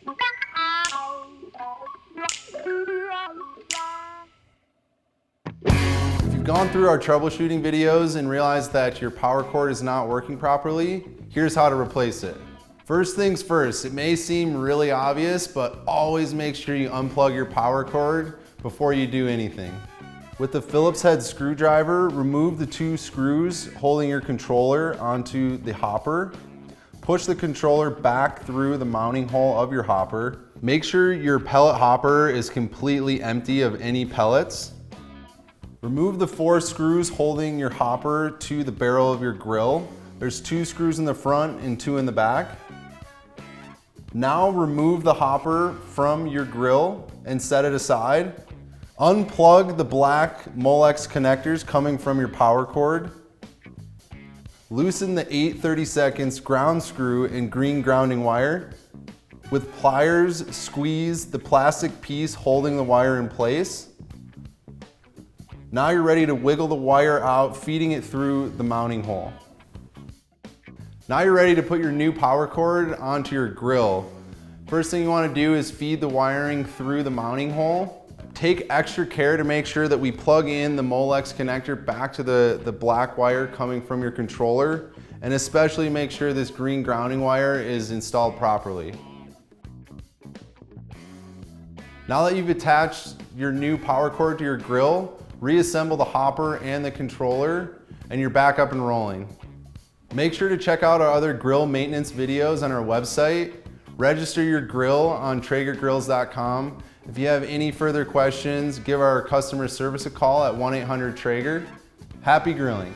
If you've gone through our troubleshooting videos and realized that your power cord is not working properly, here's how to replace it. First things first, it may seem really obvious, but always make sure you unplug your power cord before you do anything. With the Phillips head screwdriver, remove the 2 screws holding your controller onto the hopper. Push the controller back through the mounting hole of your hopper. Make sure your pellet hopper is completely empty of any pellets. Remove the 4 screws holding your hopper to the barrel of your grill. There's 2 screws in the front and 2 in the back. Now remove the hopper from your grill and set it aside. Unplug the black Molex connectors coming from your power cord. Loosen the 8/32 ground screw and green grounding wire. With pliers, squeeze the plastic piece holding the wire in place. Now you're ready to wiggle the wire out, feeding it through the mounting hole. Now you're ready to put your new power cord onto your grill. First thing you want to do is feed the wiring through the mounting hole. Take extra care to make sure that we plug in the Molex connector back to the black wire coming from your controller, and especially make sure this green grounding wire is installed properly. Now that you've attached your new power cord to your grill, reassemble the hopper and the controller, and you're back up and rolling. Make sure to check out our other grill maintenance videos on our website. Register your grill on TraegerGrills.com. If you have any further questions, give our customer service a call at 1-800-TRAEGER. Happy grilling.